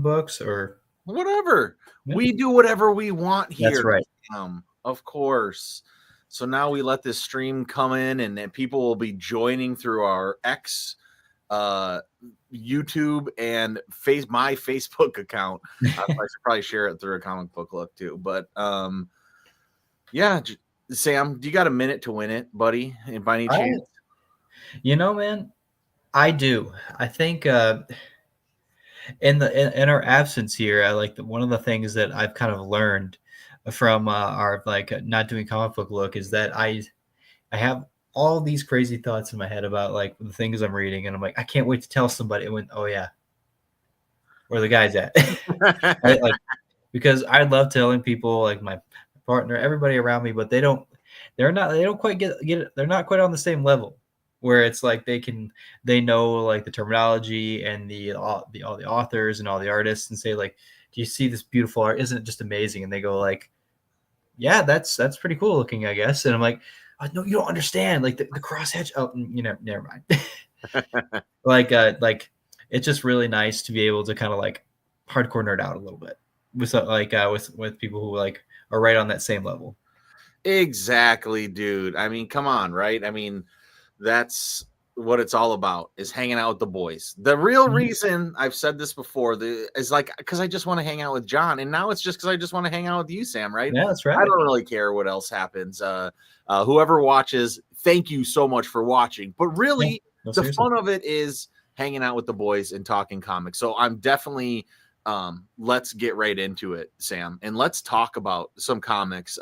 books or whatever. Yeah. We do whatever we want here. That's right. Of course. So now we let this stream come in, and then people will be joining through our X, YouTube, and my Facebook account. I should probably share it through a comic book look too. But yeah, Sam, do you got a minute to win it, buddy? And by any chance? You know, man, I do. I think in our absence here, I like one of the things that I've kind of learned from our not doing comic book look is that I have all these crazy thoughts in my head about like the things I'm reading, and I'm like, I can't wait to tell somebody. And oh yeah, where the guy's at, right? Like, because I love telling people, like my partner, everybody around me, but they don't quite get it. They're not quite on the same level where it's like they know like the terminology and all the authors and all the artists, and say like, do you see this beautiful art? Isn't it just amazing? And they go like, yeah, that's pretty cool looking, I guess. And I'm like, oh, no, you don't understand. Like the cross hatch. Oh, never mind. like it's just really nice to be able to kind of like hardcore nerd out a little bit with people who like are right on that same level. Exactly, dude. I mean, come on, right? I mean, that's what it's all about, is hanging out with the boys. The real reason I've said this before is like because I just want to hang out with John, and now it's just because I just want to hang out with you, Sam, right? Yeah, that's right. I don't really care what else happens. Whoever watches, thank you so much for watching. But really, the fun of it is hanging out with the boys and talking comics. So I'm definitely let's get right into it, Sam, and let's talk about some comics.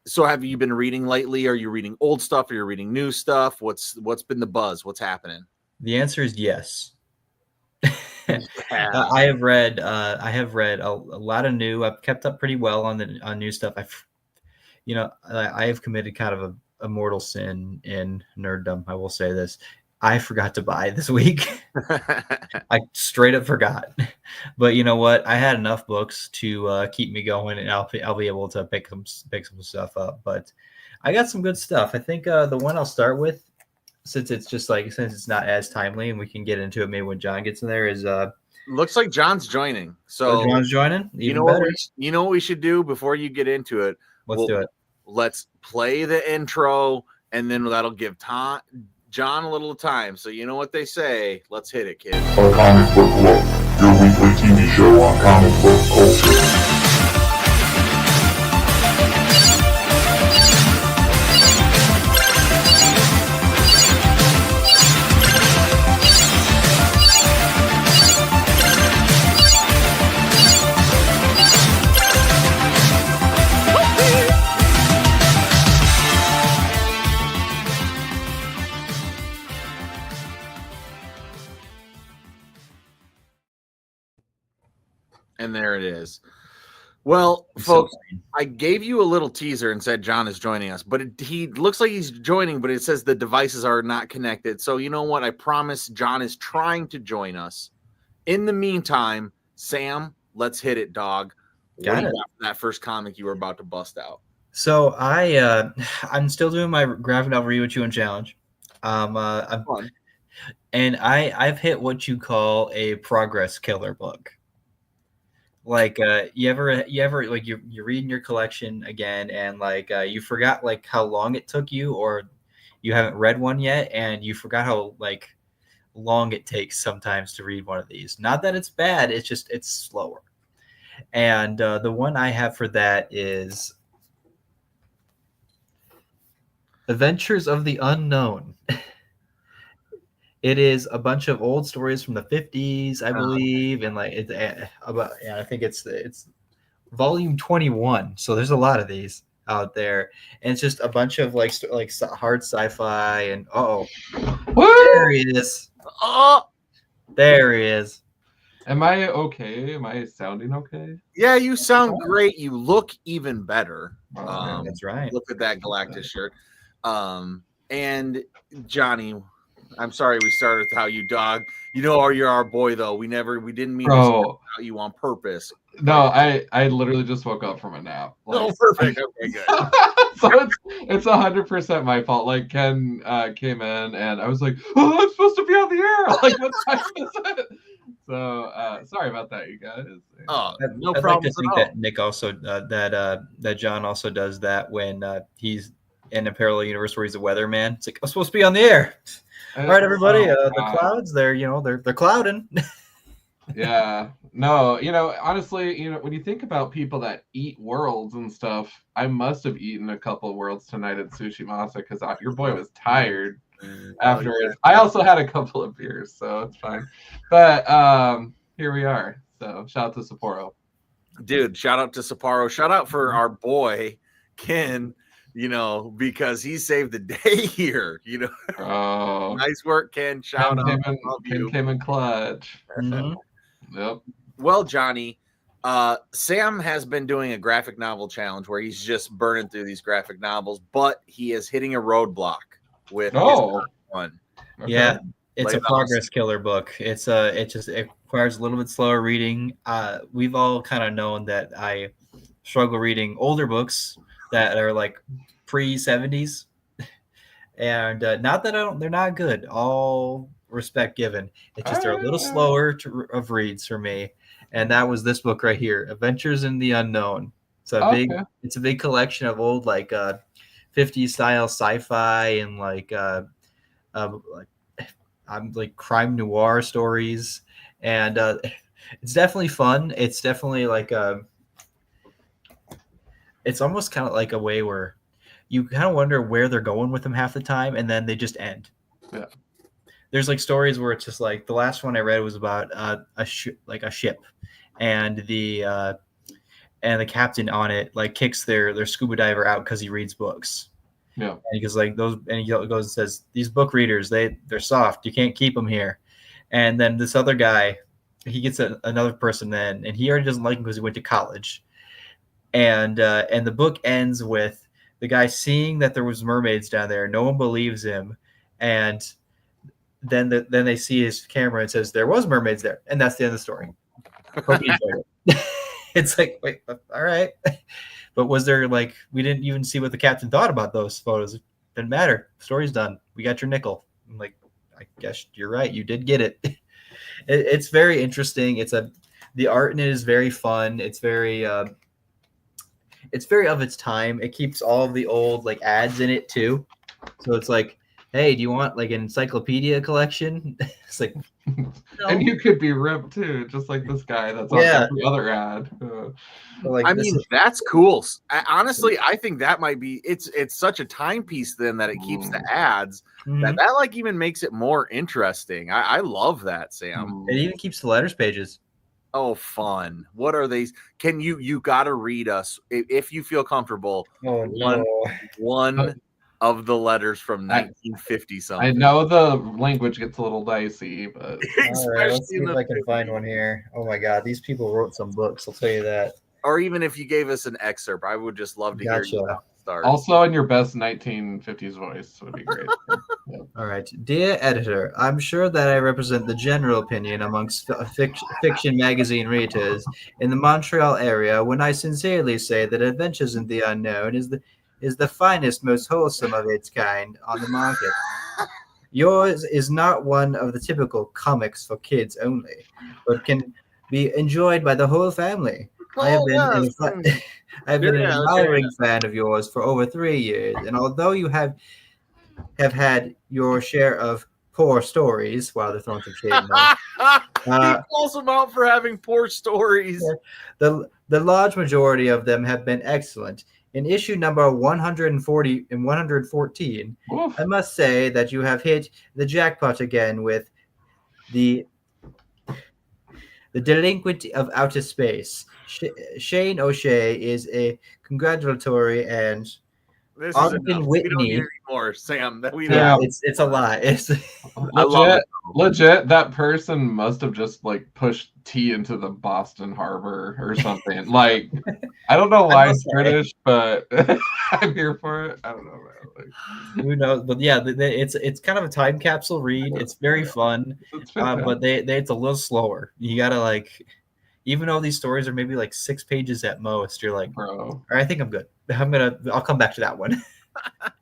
So have you been reading lately? Are you reading old stuff? Are you reading new stuff? What's been the buzz? What's happening? The answer is yes. I have read a lot of new. I've kept up pretty well on new stuff. I have committed kind of a mortal sin in nerddom. I will say this. I forgot to buy this week. I straight up forgot. But you know what? I had enough books to keep me going, and I'll be able to pick some stuff up. But I got some good stuff. I think the one I'll start with, since it's not as timely, and we can get into it maybe when John gets in there, is looks like John's joining. So John's joining. You know what we should do before you get into it? Let's do it. Let's play the intro, and then that'll give John a little time. So you know what they say. Let's hit it, kids. A Comic Book Look, your weekly TV show on comic book culture. And there it is. Well, folks, I gave you a little teaser and said John is joining us, but he looks like he's joining, but it says the devices are not connected. So you know what? I promise John is trying to join us. In the meantime, Sam, let's hit it, dog. Got that first comic you were about to bust out. So I'm still doing my graphic novel Read What You Want challenge. And I've hit what you call a progress killer book. Like you ever like you're reading your collection again, and like you forgot like how long it took you, or you haven't read one yet, and you forgot how like long it takes sometimes to read one of these. Not that it's bad, it's just it's slower. And the one I have for that is Adventures of the Unknown. It is a bunch of old stories from the 50s, I believe, and like it's I think it's volume 21. So there's a lot of these out there, and it's just a bunch of like hard sci-fi. And there he is. Oh, there he is. Am I okay? Am I sounding okay? Yeah, you sound great. You look even better. That's right. Look at that Galactus shirt. And Johnny, I'm sorry we started with how you dog. You know, you're our boy though. We didn't mean to start about you on purpose. No, I literally just woke up from a nap. Like, perfect. Okay, good. So it's 100% my fault. Like Ken came in and I was like, oh, I'm supposed to be on the air. Like what time is it? So sorry about that, you guys. Oh, no I'd like to problems think at all. that Nick also that John also does that when he's in a parallel universe where he's a weatherman. It's like I'm supposed to be on the air. All right, everybody. The clouds, they're clouding. Yeah. No, honestly, when you think about people that eat worlds and stuff, I must have eaten a couple of worlds tonight at Sushi Masa because your boy was tired afterwards. I also had a couple of beers, so it's fine. But here we are. So shout out to Sapporo. Dude, shout out to Sapporo. Shout out for our boy, Ken, because he saved the day here. Oh, Nice work, Ken. Shout out. Ken came in clutch. Mhm. Yep. Well, Johnny, Sam has been doing a graphic novel challenge where he's just burning through these graphic novels, but he is hitting a roadblock with his one. Okay. Yeah, it's Lay a progress killer book. It requires a little bit slower reading. We've all kind of known that I struggle reading older books that are like pre-70s, and not that they're not good. All respect given. It's just they're a little slower of reads for me. And that was this book right here, Adventures in the Unknown. It's a big collection of old 50s style sci-fi and like crime noir stories, and it's definitely fun. It's definitely it's almost kind of like a way where you kind of wonder where they're going with them half the time, and then they just end. Yeah. There's stories where it's just like the last one I read was about a ship, and the captain on it kicks their scuba diver out because he reads books. Yeah. And he goes and he goes and says, these book readers, they're soft. You can't keep them here. And then this other guy, he gets another person then, and he already doesn't like him because he went to college. And the book ends with the guy seeing that there was mermaids down there. No one believes him. And then they see his camera and says, there was mermaids there. And that's the end of the story. Hope you enjoyed it. It's like, wait, all right. But was there we didn't even see what the captain thought about those photos. It didn't matter. Story's done. We got your nickel. I'm like, I guess you're right. You did get it. It's very interesting. The art in it is very fun. It's very of its time. It keeps all of the old ads in it too. So it's like, hey, do you want an encyclopedia collection? It's like, no. And you could be ripped too, just like this guy that's on every other ad. That's cool. Honestly, I think that might be it's such a timepiece then that it keeps the ads that even makes it more interesting. I love that, Sam. It even keeps the letters pages. Oh, fun. What are these? Can you gotta read us if you feel comfortable? Oh, no. One of the letters from 1950 something. I know the language gets a little dicey, but all right, let's see if I can find one here. Oh my God, these people wrote some books. I'll tell you that. Or even if you gave us an excerpt, I would just love to hear you start. Also, in your best 1950s voice would be great. Yeah. All right, dear editor, I'm sure that I represent the general opinion amongst fiction magazine readers in the Montreal area when I sincerely say that Adventures in the Unknown is the finest, most wholesome of its kind on the market. Yours is not one of the typical comics for kids only, but can be enjoyed by the whole family. I have been an admiring fan of yours for over 3 years, and although you have had your share of poor stories, wow, they're throwing some shade in there. He calls them out for having poor stories. The large majority of them have been excellent. In issue number 140 and 114, oof, I must say that you have hit the jackpot again with the Delinquent of Outer Space. Shane O'Shea is a congratulatory and Ogden Whitney. We don't need anymore, Sam. That we it's a lot. It's legit. That person must have just pushed tea into the Boston Harbor or something. I don't know why it's British, but I'm here for it. I don't know. Who knows? But yeah, it's kind of a time capsule read. It's very fun, but it's a little slower. You gotta even though these stories are maybe 6 pages at most, you're like, bro, all right, I think I'm good. I'll come back to that one.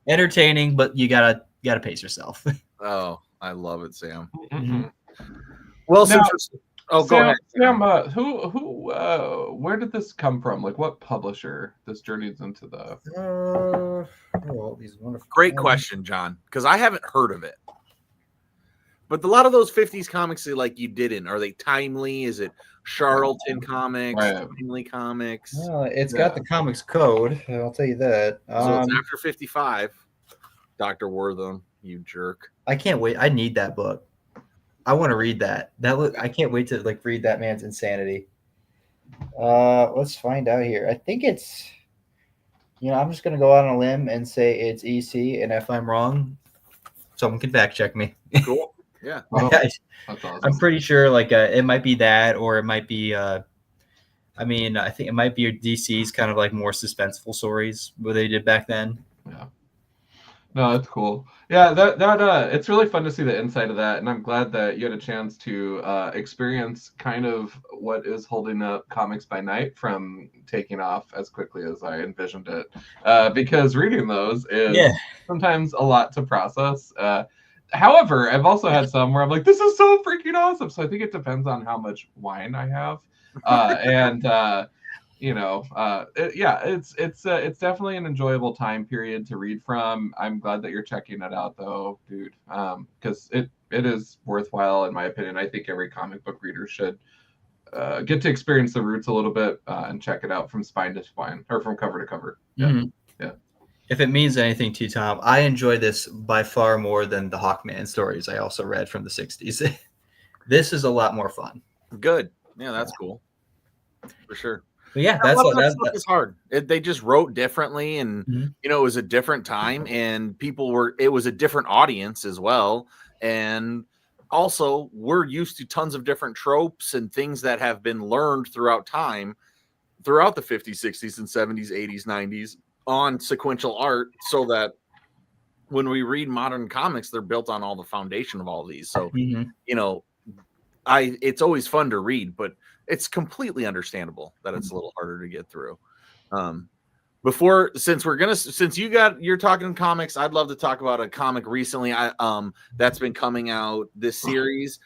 Entertaining, but you gotta pace yourself. Oh, I love it, Sam. Mm-hmm. Well, Oh, go ahead. Sam, where did this come from? Like, what publisher? This journeys into the. These wonderful. Great question, John, because I haven't heard of it. But a lot of those 50s comics, like you didn't. Are they timely? Is it Charlton Comics, Timely Comics? It's got the comics code. I'll tell you that. So it's after 55. Dr. Wortham, you jerk. I can't wait. I need that book. I want to read that. I can't wait to like read that man's insanity. Let's find out here. I think it's. I'm just gonna go out on a limb and say it's EC, and if I'm wrong, someone can fact check me. Cool. Yeah. That's awesome. I'm pretty sure like it might be that, or it might be I think it might be DC's kind of like more suspenseful stories what they did back then. Yeah. No, that's cool. Yeah, that it's really fun to see the inside of that, and I'm glad that you had a chance to experience kind of what is holding up Comics by Night from taking off as quickly as I envisioned it. Because reading those is sometimes a lot to process. However, I've also had some where I'm like, this is so freaking awesome. So I think it depends on how much wine I have. It's definitely an enjoyable time period to read from. I'm glad that you're checking it out though, dude. Because it is worthwhile in my opinion. I think every comic book reader should get to experience the roots a little bit and check it out from spine to spine or from cover to cover. Yeah. Mm-hmm. Yeah. If it means anything to you, Tom, I enjoy this by far more than the Hawkman stories I also read from the 60s. This is a lot more fun. Good. Yeah, that's cool. For sure. But yeah, that stuff is hard. They just wrote differently, and it was a different time, and it was a different audience as well. And also, we're used to tons of different tropes and things that have been learned throughout time, throughout the 50s, 60s, and 70s, 80s, 90s on sequential art, so that when we read modern comics, they're built on all the foundation of all of these. So, it's always fun to read, but it's completely understandable that it's a little harder to get through. Since you're talking comics, I'd love to talk about a comic recently that's been coming out this series.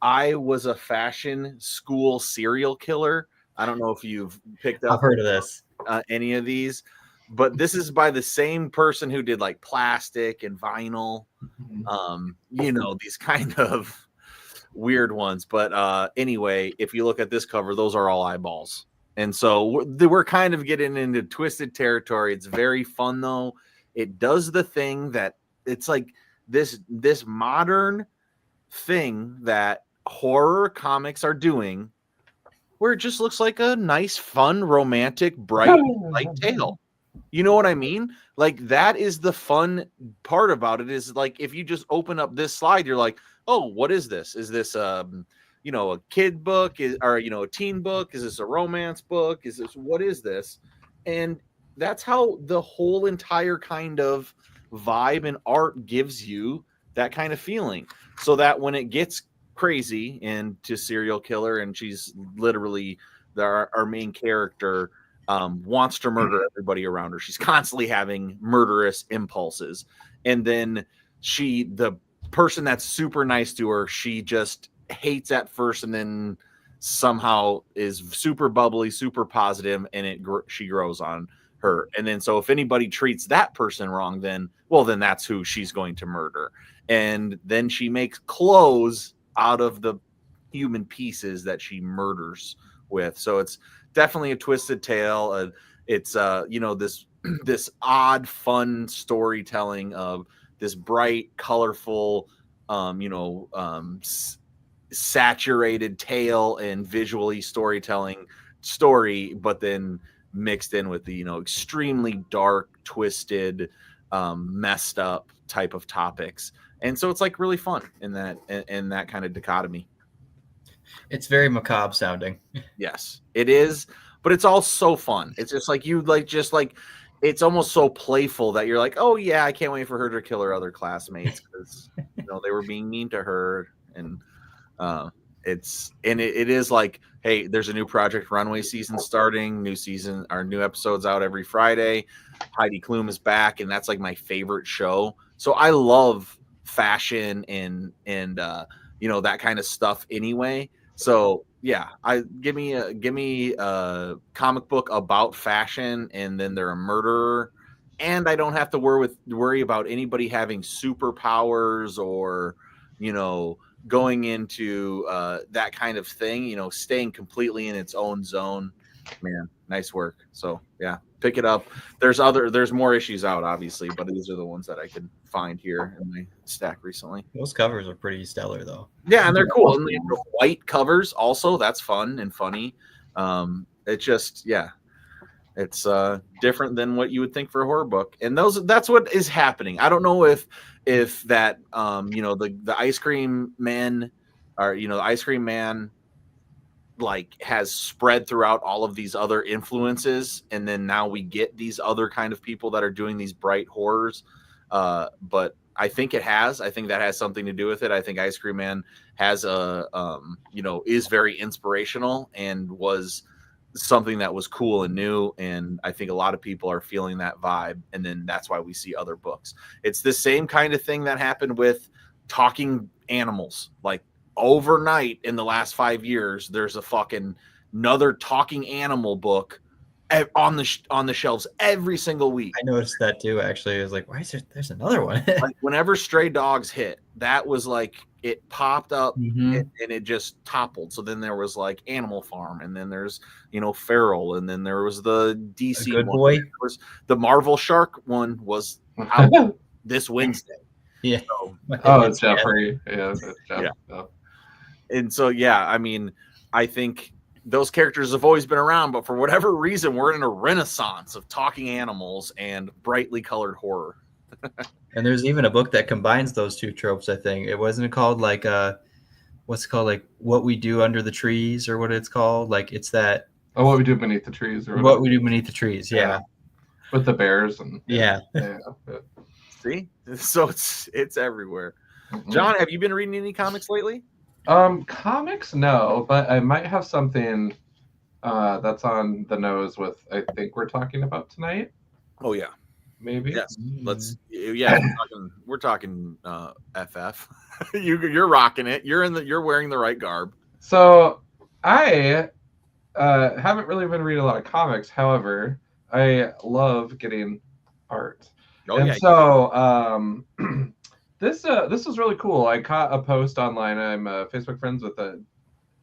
I was a fashion school serial killer. I don't know if you've picked up. I've heard of this. Any of these, but this is by the same person who did like Plastic and Vinyl. These kind of weird ones. But anyway, if you look at this cover, those are all eyeballs. And so we're kind of getting into twisted territory. It's very fun, though. It does the thing that it's like this modern thing that horror comics are doing, where it just looks like a nice, fun, romantic, bright light tale. You know what I mean? Like, that is the fun part about it, is like, if you just open up this slide, you're like, oh, what is this? Is this a kid book, or a teen book? Is this a romance book? What is this? And that's how the whole entire kind of vibe and art gives you that kind of feeling, so that when it gets crazy into serial killer, and she's literally our main character wants to murder everybody around her. She's constantly having murderous impulses, and then the person that's super nice to her, she just hates at first, and then somehow is super bubbly, super positive, and she grows on her. And then so if anybody treats that person wrong, then that's who she's going to murder. And then she makes clothes out of the human pieces that she murders with. So it's definitely a twisted tale. It's this odd, fun storytelling of this bright, colorful, saturated tale and visually storytelling story, but then mixed in with the extremely dark, twisted, messed up type of topics. And so it's like really fun in that kind of dichotomy. It's very macabre sounding. Yes, it is, but it's all so fun. It's just like it's almost so playful that you're like, oh yeah, I can't wait for her to kill her other classmates because they were being mean to her. And it is like, hey, there's a new Project Runway season starting. New episodes out every Friday. Heidi Klum is back, and that's like my favorite show. So I love fashion and that kind of stuff anyway. So yeah, give me a comic book about fashion, and then they're a murderer, and I don't have to worry about anybody having superpowers or, you know, going into that kind of thing. You know, staying completely in its own zone. Man, nice work. So yeah, pick it up. There's more issues out, obviously, but these are the ones that I could find here in my stack recently. Those covers are pretty stellar, though. Yeah, and they're cool. And the white covers also, that's fun and funny. It just, yeah, it's different than what you would think for a horror book. And that's what is happening. I don't know if that you know, the ice cream man, or you know, the ice cream man like has spread throughout all of these other influences, and then now we get these other kind of people that are doing these bright horrors. But I think I think that has something to do with it. I think Ice Cream Man has you know, is very inspirational and was something that was cool and new, and I think a lot of people are feeling that vibe, and then that's why we see other books. It's the same kind of thing that happened with talking animals. Like, overnight in the last 5 years, there's a fucking another talking animal book on the shelves every single week. I noticed that too. Actually, I was like, "Why is there's another one?" Like, whenever Stray Dogs hit, that was like, it popped up and it just toppled. So then there was like Animal Farm, and then there's, you know, Feral, and then there was the DC Good one. Boy. Was the Marvel Shark one was out this Wednesday. Yeah. So, it's Jeffrey. Yeah, it's Jeff. Yeah. And so, yeah, I mean, I think those characters have always been around, but for whatever reason, we're in a renaissance of talking animals and brightly colored horror. And there's even a book that combines those two tropes, I think. It wasn't called like what's it called, like What We Do Under the Trees, or what it's called? Like, it's that What We Do Beneath the Trees, or What We Do Beneath the Trees, yeah. With the bears and yeah. See? So it's everywhere. John, have you been reading any comics lately? Comics, no, but I might have something that's on the nose with, I think we're talking about tonight. Oh yeah, maybe. Yes, we're talking FF. You're rocking it. You're wearing the right garb. So I haven't really been reading a lot of comics. However, I love getting art. So this was really cool. I caught a post online. I'm Facebook friends with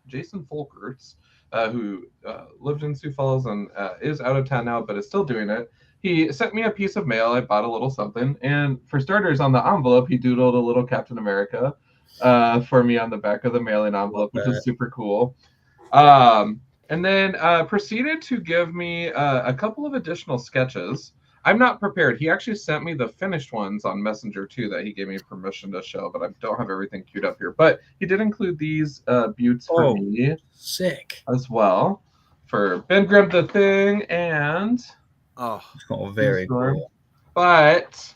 Jason Folkerts, who lived in Sioux Falls and is out of town now, but is still doing it. He sent me a piece of mail. I bought a little something, and for starters, on the envelope, he doodled a little Captain America for me on the back of the mailing envelope, which is super cool. And then proceeded to give me a couple of additional sketches. I'm not prepared. He actually sent me the finished ones on Messenger too that he gave me permission to show, but I don't have everything queued up here. But he did include these buttes for me. Sick. As well. For Ben Grimm the Thing and... Oh, very cool. But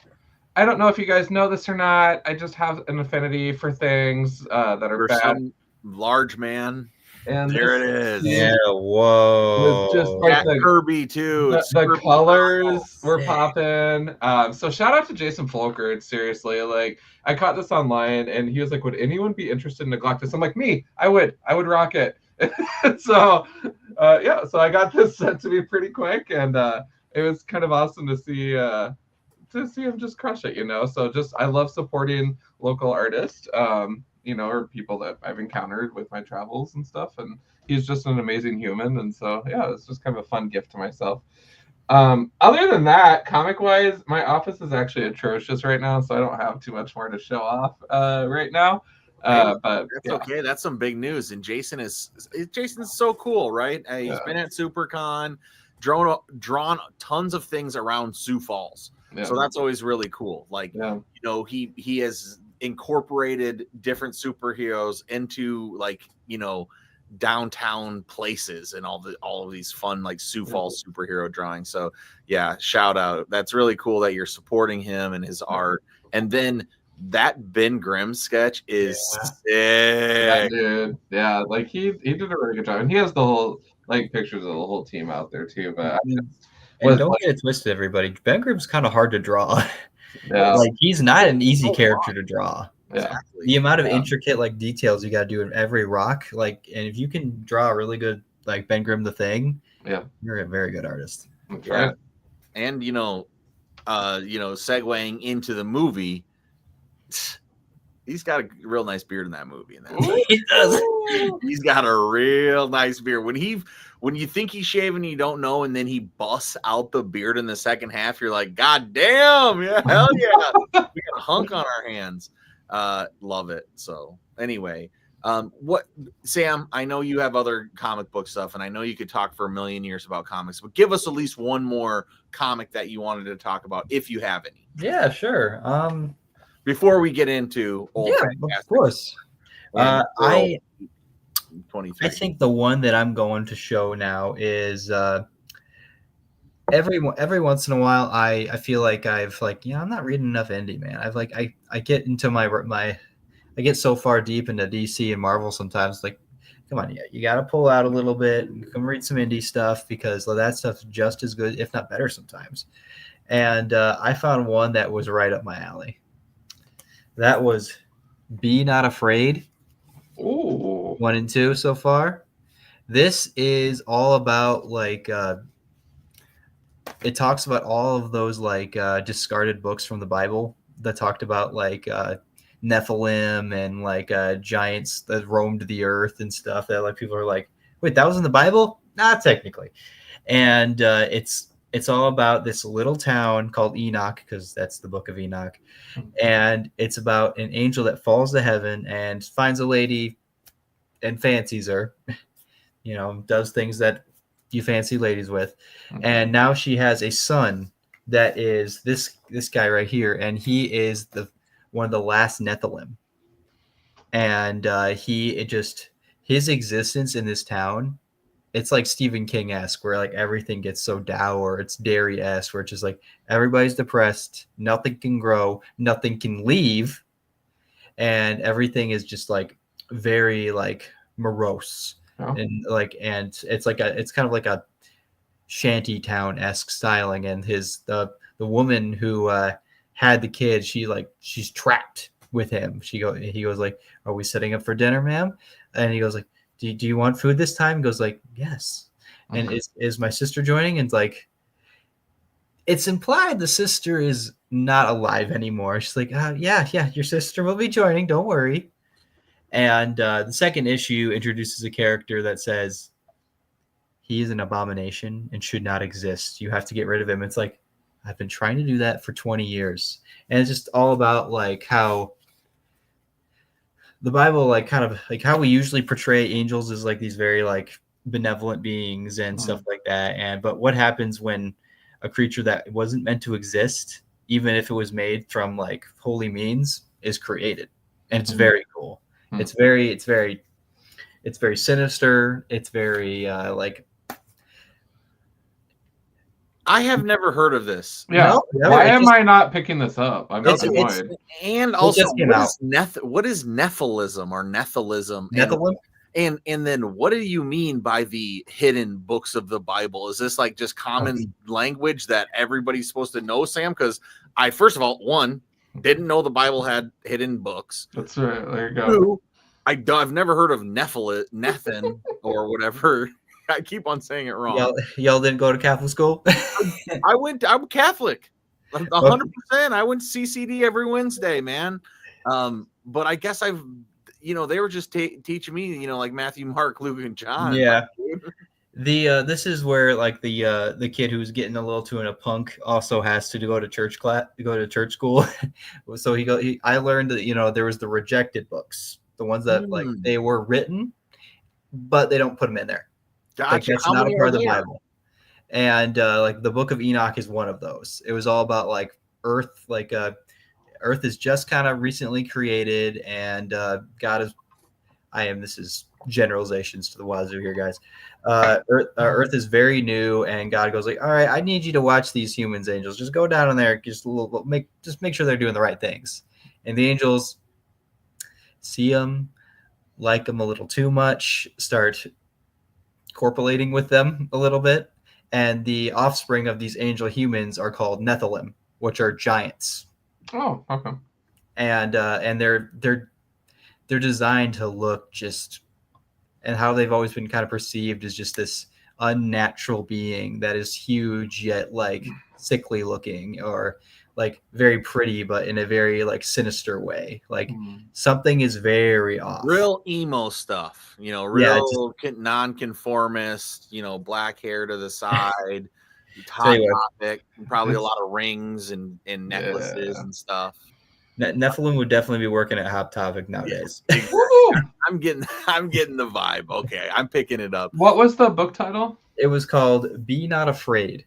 I don't know if you guys know this or not. I just have an affinity for things that are bad. Some large man. And there it is. Yeah, whoa. It's just like the Kirby too. The colors were popping. So shout out to Jason Folkert, seriously. Like, I caught this online and he was like, would anyone be interested in Neglectus? I'm like, me, I would rock it. So so I got this sent to me pretty quick, and it was kind of awesome to see him just crush it, you know. So just, I love supporting local artists. Or people that I've encountered with my travels and stuff. And he's just an amazing human. And so, yeah, it's just kind of a fun gift to myself. Other than that, comic-wise, my office is actually atrocious right now, so I don't have too much more to show off right now. But that's okay. That's some big news. And Jason's so cool, right? He's been at SuperCon, drawn tons of things around Sioux Falls. Yeah. So that's always really cool. Like, he has incorporated different superheroes into, like, downtown places and all of these fun, like, Sioux Falls superhero drawings. So yeah, shout out. That's really cool that you're supporting him and his art. And then that Ben Grimm sketch is sick. Yeah, dude. Yeah, like he did a really good job. And he has the whole, like, pictures of the whole team out there too. But don't get it twisted, everybody. Ben Grimm's kind of hard to draw. Yeah. Like, he's not an easy character to draw. Exactly. The amount of intricate like details you got to do in every rock, like, and if you can draw a really good like Ben Grimm the Thing, you're a very good artist. That's right. And segueing into the movie, he's got a real nice beard in that movie. He does. He's got a real nice beard. When you think he's shaving, you don't know, and then he busts out the beard in the second half. You're like, God damn, yeah, hell yeah, we got a hunk on our hands. Love it. So anyway, what, Sam? I know you have other comic book stuff, and I know you could talk for a million years about comics, but give us at least one more comic that you wanted to talk about, if you have any. Yeah, sure. Before we get into of course. I think the one that I'm going to show now is every once in a while I feel like I've like, I'm not reading enough indie, man. I've like I get into my I get so far deep into DC and Marvel sometimes, like, come on, you got to pull out a little bit and come read some indie stuff, because that stuff's just as good, if not better sometimes. And I found one that was right up my alley. That was Be Not Afraid. Ooh. 1 and 2 so far. This is all about like it talks about all of those like discarded books from the Bible that talked about like Nephilim and like giants that roamed the earth and stuff, that like people are like, wait, that was in the Bible? Not technically. And it's all about this little town called Enoch, because that's the book of Enoch. And it's about an angel that falls to heaven and finds a lady and fancies her, does things that you fancy ladies with. And now she has a son that is this guy right here, and he is one of the last Nephilim. And his existence in this town, it's like Stephen King-esque, where like everything gets so dour. It's Derry-esque, where it's just like everybody's depressed, nothing can grow, nothing can leave, and everything is just like very like morose. And it's kind of like a shanty town-esque styling. And the woman who had the kid, she's trapped with him. He goes like, "Are we setting up for dinner, ma'am?" And he goes like, do you want food this time? He goes like, "Yes." And is my sister joining? And like, it's implied the sister is not alive anymore. She's like, yeah, your sister will be joining, don't worry. And the second issue introduces a character that says he is an abomination and should not exist. You have to get rid of him. It's like, I've been trying to do that for 20 years. And it's just all about like how the Bible, like kind of like how we usually portray angels as like these very like benevolent beings and stuff like that. But what happens when a creature that wasn't meant to exist, even if it was made from like holy means, is created? And it's very cool. It's very sinister. It's very like, I have never heard of this. Yeah. No, why am I not picking this up? I'm annoyed. And also, what is Nephilism or Nephilism? Nephilim? And then what do you mean by the hidden books of the Bible? Is this like just common language that everybody's supposed to know, Sam? Because I, first of all, didn't know the Bible had hidden books. That's right. There you go. 2, I've never heard of Nephin or whatever. I keep on saying it wrong. Y'all didn't go to Catholic school? I'm Catholic. 100%. I went to CCD every Wednesday, man. But I guess they were just teaching me, like Matthew, Mark, Luke, and John. Yeah. This is where like the kid who's getting a little too in a punk also has to go to church school. So I learned that, there was the rejected books, the ones that like they were written, but they don't put them in there. Gotcha. Like that's not a part of the Bible. And like the book of Enoch is one of those. It was all about like Earth, like Earth is just kind of recently created, and God is. This is generalizations to the wazoo here, guys. Earth is very new, and God goes like, "All right, I need you to watch these humans, angels. Just go down in there, make sure they're doing the right things." And the angels see them, like them a little too much, start corpulating with them a little bit, and the offspring of these angel humans are called Nephilim, which are giants. Oh, okay. and they're designed to look just, and how they've always been kind of perceived as just this unnatural being that is huge yet like sickly looking, or like very pretty but in a very like sinister way. Like something is very off. Real emo stuff, Yeah, real non-conformist, black hair to the side, Tell hot you what, topic, probably a lot of rings and necklaces and stuff. Nephilim would definitely be working at Hot Topic nowadays. I'm getting the vibe. Okay, I'm picking it up. What was the book title? It was called Be Not Afraid.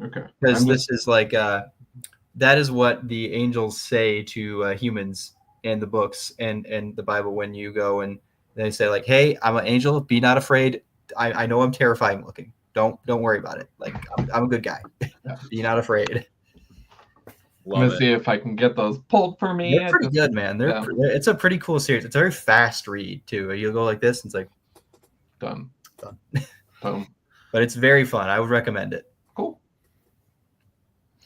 Okay. Because this is like that is what the angels say to humans in the books and the Bible when you go and they say like, "Hey, I'm an angel. Be not afraid. I know I'm terrifying looking. Don't worry about it. Like I'm a good guy. Be not afraid." I'm gonna see if I can get those pulled for me. They're pretty good, man. It's a pretty cool series. It's a very fast read too. You'll go like this, and it's like done. Boom. But it's very fun. I would recommend it. Cool.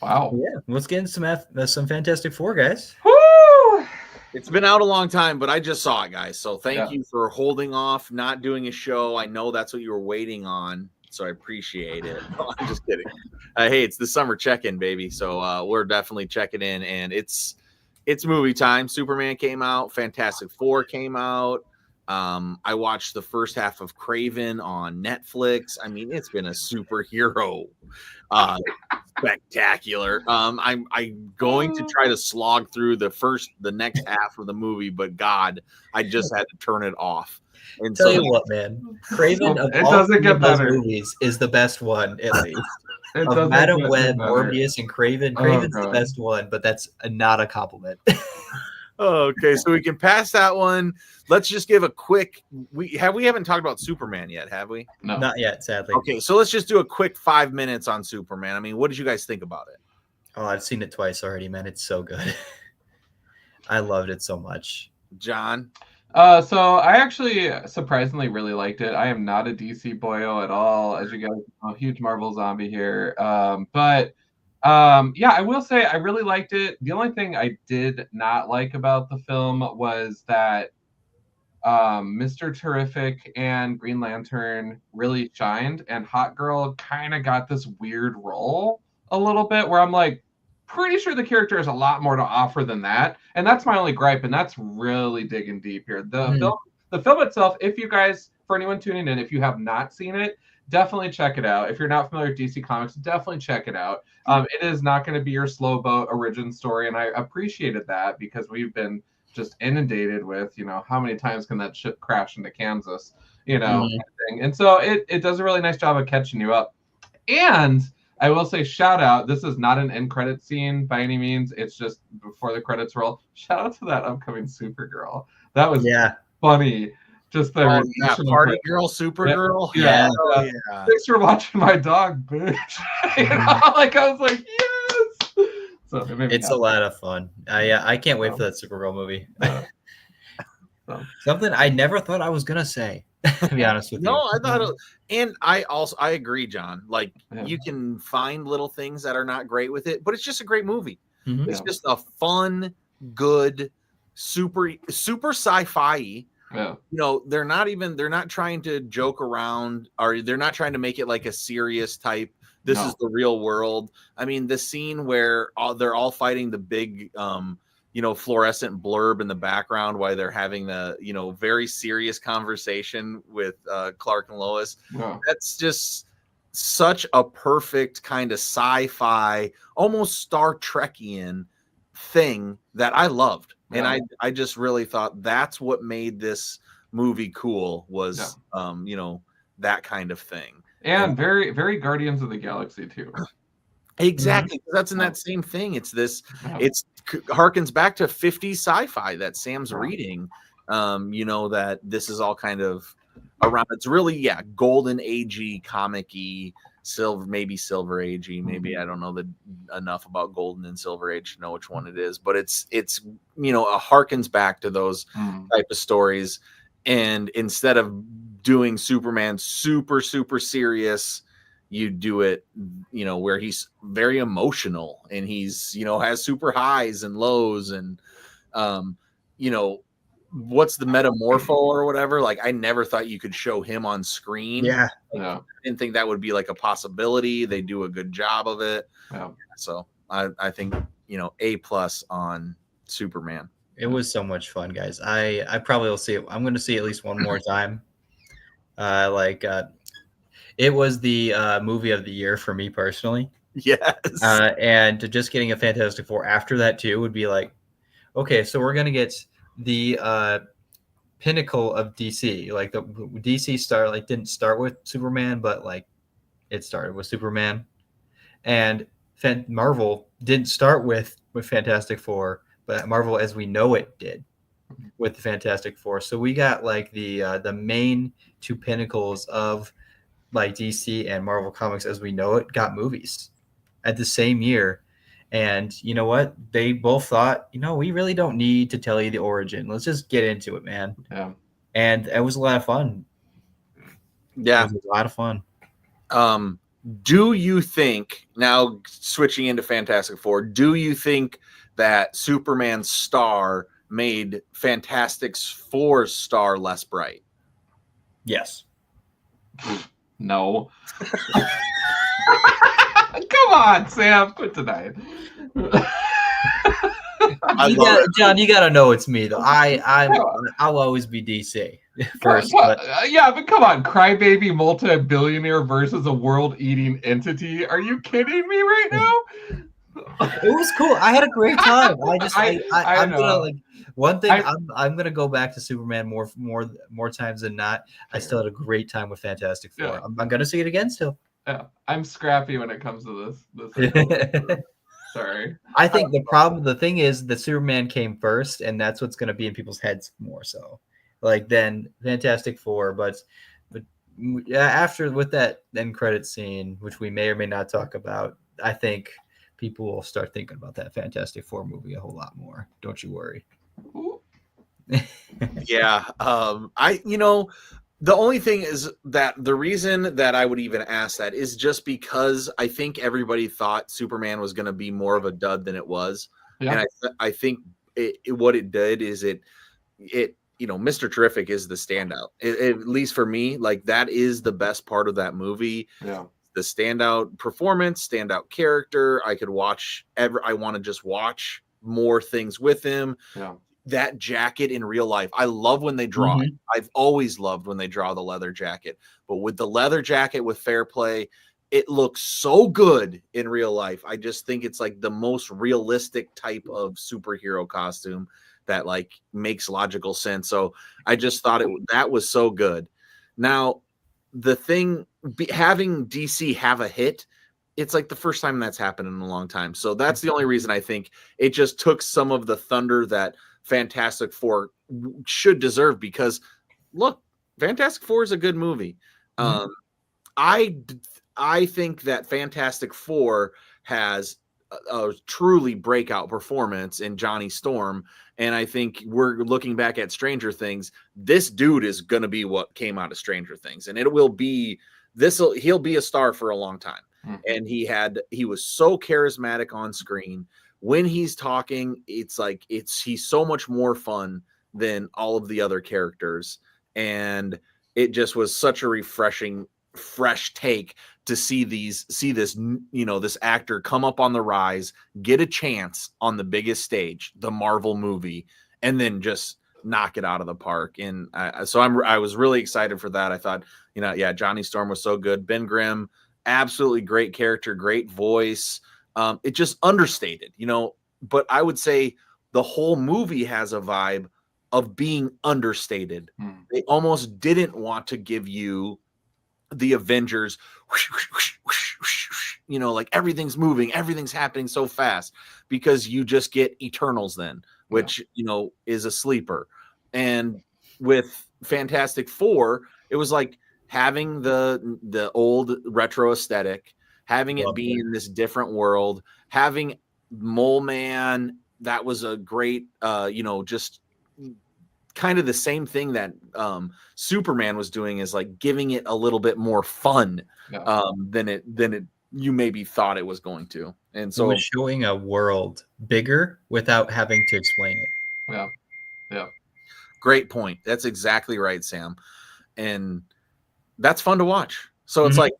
Wow. Yeah. Let's get into some Fantastic Four, guys. Woo! It's been out a long time, but I just saw it, guys. So thank you for holding off, not doing a show. I know that's what you were waiting on, so I appreciate it. No, I'm just kidding. Hey, it's the summer check-in, baby. So we're definitely checking in, and it's movie time. Superman came out. Fantastic Four came out. I watched the first half of Craven on Netflix. I mean, it's been a superhero spectacular. I'm going to try to slog through the next half of the movie, but God, I just had to turn it off. And tell you what, man, Craven of it all doesn't get those better. movies is the best one, at least. Of Madam Web, Morbius, and Craven's the best one, but that's not a compliment. Okay, so we can pass that one. Let's just give a quick. We haven't talked about Superman yet, have we? No, not yet, sadly. Okay, so let's just do a quick 5 minutes on Superman. I mean, what did you guys think about it? Oh, I've seen it twice already, man. It's so good. I loved it so much. John? So I actually surprisingly really liked it. I am not a DC boyo at all, as you guys know, huge Marvel zombie here. But yeah, I will say I really liked it. The only thing I did not like about the film was that Mr. Terrific and Green Lantern really shined, and Hot Girl kind of got this weird role a little bit where I'm like, pretty sure the character has a lot more to offer than that. And that's my only gripe, and that's really digging deep here. The film itself, if you guys, for anyone tuning in, if you have not seen it, definitely check it out. If you're not familiar with DC Comics, definitely check it out. It is not going to be your slow boat origin story, and I appreciated that because we've been just inundated with, how many times can that ship crash into Kansas, kind of thing. And so it does a really nice job of catching you up. And I will say, shout out, this is not an end credit scene by any means. It's just before the credits roll. Shout out to that upcoming Supergirl. That was funny. Just the party girl, Supergirl. Yeah. Thanks for watching my dog, bitch. Like I was like, yes. So it's a lot of fun. I can't wait for that Supergirl movie. Something I never thought I was gonna say. To be honest with you. No, I thought, and I agree, John. Like you can find little things that are not great with it, but it's just a great movie. It's just a fun, good, super sci-fi. Yeah. They're not trying to joke around, or they're not trying to make it like a serious type. This is the real world. I mean, the scene where they're all fighting the big, fluorescent blurb in the background while they're having the, very serious conversation with Clark and Lois. Yeah. That's just such a perfect kind of sci-fi, almost Star Trekian thing that I loved. Yeah. And I just really thought that's what made this movie cool was, that kind of thing. And very, very Guardians of the Galaxy too. Exactly. That's in that same thing. It's this, it's harkens back to 50s sci-fi that Sam's reading. That this is all kind of around. It's really, golden agey, comic-y, maybe silver agey. Maybe I don't know enough about golden and silver age to know which one it is, but it's it harkens back to those type of stories. And instead of doing Superman super, super serious, you do it, where he's very emotional and he's, has super highs and lows and, You know, what's the Metamorpho or whatever? Like, I never thought you could show him on screen. Yeah. Like, I didn't think that would be like a possibility. They do a good job of it. Yeah. So I think, A+ on Superman. It was so much fun, guys. I probably will see it. I'm going to see it at least one more time. It was the movie of the year for me personally. Yes. And just getting a Fantastic Four after that too would be like, okay, so we're gonna get the pinnacle of DC. Like the DC didn't start with Superman, but like it started with Superman, and Marvel didn't start with Fantastic Four, but Marvel as we know it did with the Fantastic Four. So we got like the main two pinnacles of like DC and Marvel Comics as we know it got movies at the same year. And you know what? They both thought, we really don't need to tell you the origin. Let's just get into it, man. Yeah. And it was a lot of fun. Yeah. It was a lot of fun. Do you think, now switching into Fantastic Four, do you think that Superman's star made Fantastic Four's star less bright? Yes. No. Come on, Sam. Quit tonight. John, you gotta know it's me though. I'll always be DC first. But come on, crybaby multi-billionaire versus a world-eating entity. Are you kidding me right now? It was cool. I had a great time. I'm know. gonna like one thing. I'm gonna go back to Superman more times than not. I still had a great time with Fantastic Four. Yeah. I'm gonna see it again still. Yeah, I'm scrappy when it comes to this. Sorry. I think the thing is that Superman came first, and that's what's gonna be in people's heads more so. Like then Fantastic Four, but after with that end credit scene, which we may or may not talk about, I think people will start thinking about that Fantastic Four movie a whole lot more. Don't you worry. Yeah. The only thing is that the reason that I would even ask that is just because I think everybody thought Superman was going to be more of a dud than it was. Yeah. And I think what it did is it Mr. Terrific is the standout. At least for me, like that is the best part of that movie. Yeah. The standout performance, standout character. I could watch I want to just watch more things with him. Yeah. That jacket in real life. I love when they draw it. I've always loved when they draw the leather jacket. But with the leather jacket with Fair Play, it looks so good in real life. I just think it's like the most realistic type of superhero costume that like makes logical sense. So I just thought that was so good. Now, the thing having DC have a hit, it's like the first time that's happened in a long time. So that's the only reason I think it just took some of the thunder that Fantastic Four should deserve, because look, Fantastic Four is a good movie. I think that Fantastic Four has a truly breakout performance in Johnny Storm, and I think we're looking back at Stranger Things. This dude is going to be what came out of Stranger Things, and he'll be a star for a long time. And he was so charismatic on screen. When he's talking, it's like he's so much more fun than all of the other characters. And it just was such a refreshing, fresh take to see this actor come up on the rise, get a chance on the biggest stage, the Marvel movie, and then just knock it out of the park. And I was really excited for that. I thought, Johnny Storm was so good. Ben Grimm, absolutely great character, great voice. It just understated, but I would say the whole movie has a vibe of being understated. They almost didn't want to give you the Avengers, like everything's moving, everything's happening so fast, because you just get Eternals then, which, is a sleeper. And with Fantastic Four, it was like having the old retro aesthetic, having it be in this different world, having Mole Man, that was a great, just kind of the same thing that Superman was doing, is like giving it a little bit more fun than it you maybe thought it was going to. And so it was showing a world bigger without having to explain it. Yeah. Yeah. Great point. That's exactly right, Sam. And that's fun to watch. So it's Mhm. like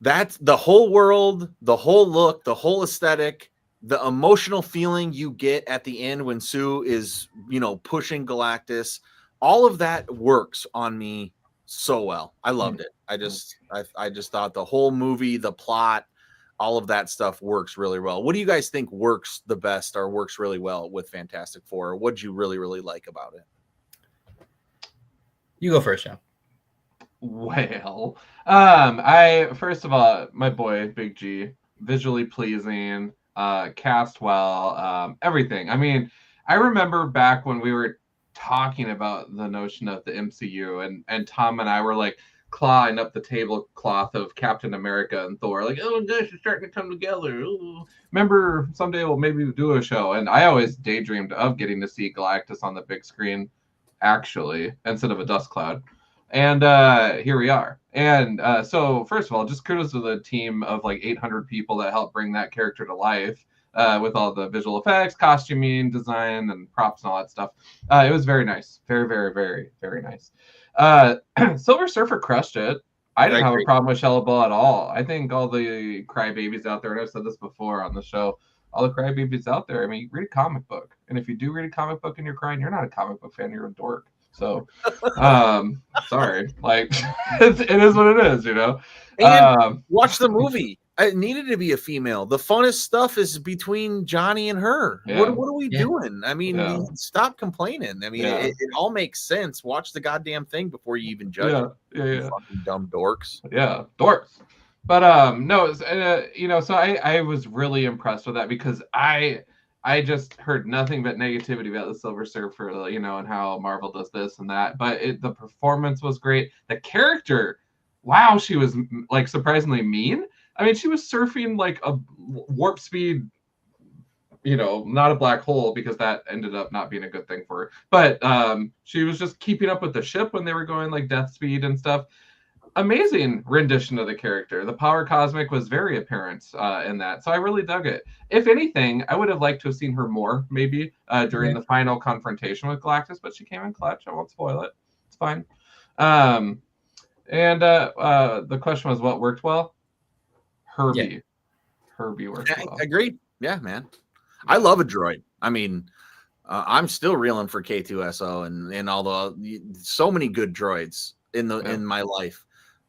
that's the whole world, the whole look, the whole aesthetic, the emotional feeling you get at the end when Sue is, pushing Galactus. All of that works on me so well. I loved it. I just thought the whole movie, the plot, all of that stuff works really well. What do you guys think works the best or works really well with Fantastic Four? What did you really, really like about it? You go first, John. Well, I first of all, my boy Big G, visually pleasing, cast well, everything. I mean, I remember back when we were talking about the notion of the MCU, and Tom and I were like clawing up the tablecloth of Captain America and Thor, like, oh gosh, it's starting to come together. Ooh. Remember, someday we'll maybe do a show, and I always daydreamed of getting to see Galactus on the big screen, actually, instead of a dust cloud. And here we are. And so, first of all, just kudos to the team of like 800 people that helped bring that character to life with all the visual effects, costuming, design, and props and all that stuff. It was very nice. Very, very, very, very nice. Silver Surfer crushed it. I I didn't have a agree. problem with Shella Bull at all. I think all the crybabies out there, and I've said this before on the show, all the crybabies out there, I mean, read a comic book. And if you do read a comic book and you're crying, you're not a comic book fan, you're a dork. So, sorry, like it is what it is, And watch the movie. It needed to be a female. The funnest stuff is between Johnny and her. Yeah. What are we doing? I mean, stop complaining. I mean, it all makes sense. Watch the goddamn thing before you even judge it. You fucking dumb dorks. Yeah, dorks. But no, so I was really impressed with that because I just heard nothing but negativity about the Silver Surfer, and how Marvel does this and that. But the performance was great. The character, wow, she was like surprisingly mean. I mean, she was surfing like a warp speed, not a black hole because that ended up not being a good thing for her. But she was just keeping up with the ship when they were going like death speed and stuff. Amazing rendition of the character. The power cosmic was very apparent in that, so I really dug it. If anything, I would have liked to have seen her more, maybe during the final confrontation with Galactus, but she came in clutch. I won't spoil it. It's fine. And the question was, what worked well? Herbie. Yeah. Herbie worked well. Agreed. Yeah, man. I love a droid. I mean, I'm still reeling for K2SO and all so many good droids in my life.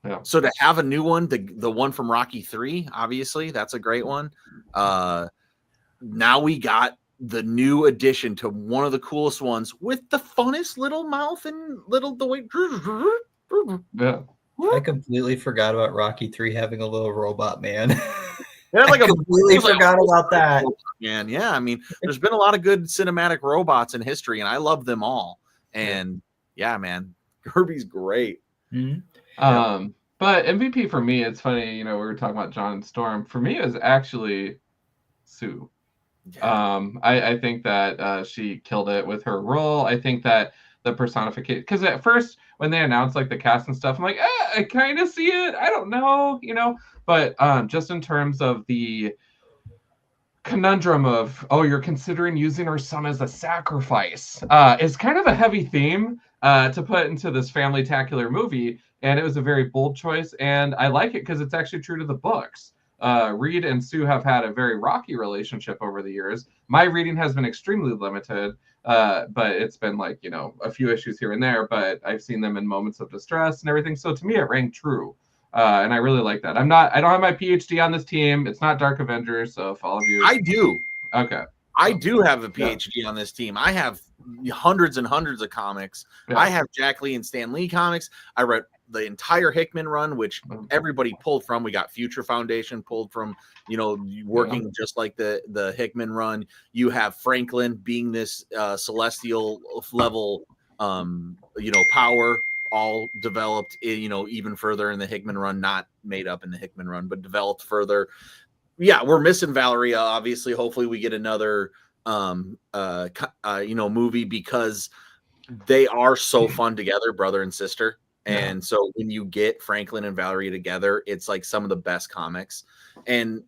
Yeah. So to have a new one, the one from Rocky 3, obviously, that's a great one. Now we got the new addition to one of the coolest ones with the funnest little mouth and the way. Yeah. I completely forgot about Rocky 3 having a little robot man. I completely forgot about that. Man, yeah, I mean, there's been a lot of good cinematic robots in history, and I love them all. And yeah, man, Herbie's great. Mm-hmm. But MVP for me, it's funny, we were talking about John and Storm. For me, it was actually Sue. Yeah. I think that she killed it with her role. I think that the personification, because at first when they announced like the cast and stuff, I'm like, I kind of see it. I don't know, but just in terms of the conundrum of, you're considering using her son as a sacrifice, is kind of a heavy theme to put into this family-tacular movie. And it was a very bold choice, and I like it because it's actually true to the books. Reed and Sue have had a very rocky relationship over the years. My reading has been extremely limited, but it's been like, a few issues here and there, but I've seen them in moments of distress and everything. So to me, it rang true. And I really like that. I don't have my PhD on this team. It's not Dark Avengers. So if all of you, I do. Okay. I do have a PhD on this team. I have hundreds and hundreds of comics. Yeah. I have Jack Lee and Stan Lee comics. I read the entire Hickman run, which everybody pulled from. We got Future Foundation pulled from, working just like the Hickman run. You have Franklin being this celestial level, power, all developed, even further in the Hickman run, not made up in the Hickman run, but developed further. Yeah, we're missing Valeria. Obviously, hopefully we get another, movie because they are so fun together, brother and sister. And so when you get Franklin and Valerie together, it's like some of the best comics. And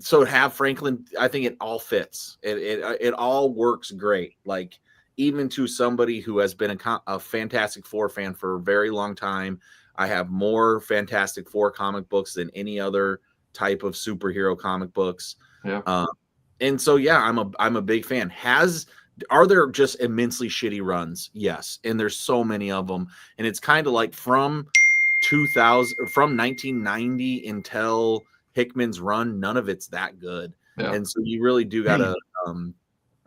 so have Franklin, I think it all fits. It all works great. Like, even to somebody who has been a Fantastic Four fan for a very long time, I have more Fantastic Four comic books than any other type of superhero comic books. Yeah. And so, yeah, I'm a big fan. Are there just immensely shitty runs? Yes, and there's so many of them, and it's kind of like from 1990 until Hickman's run, none of it's that good. Yeah. And so you really do gotta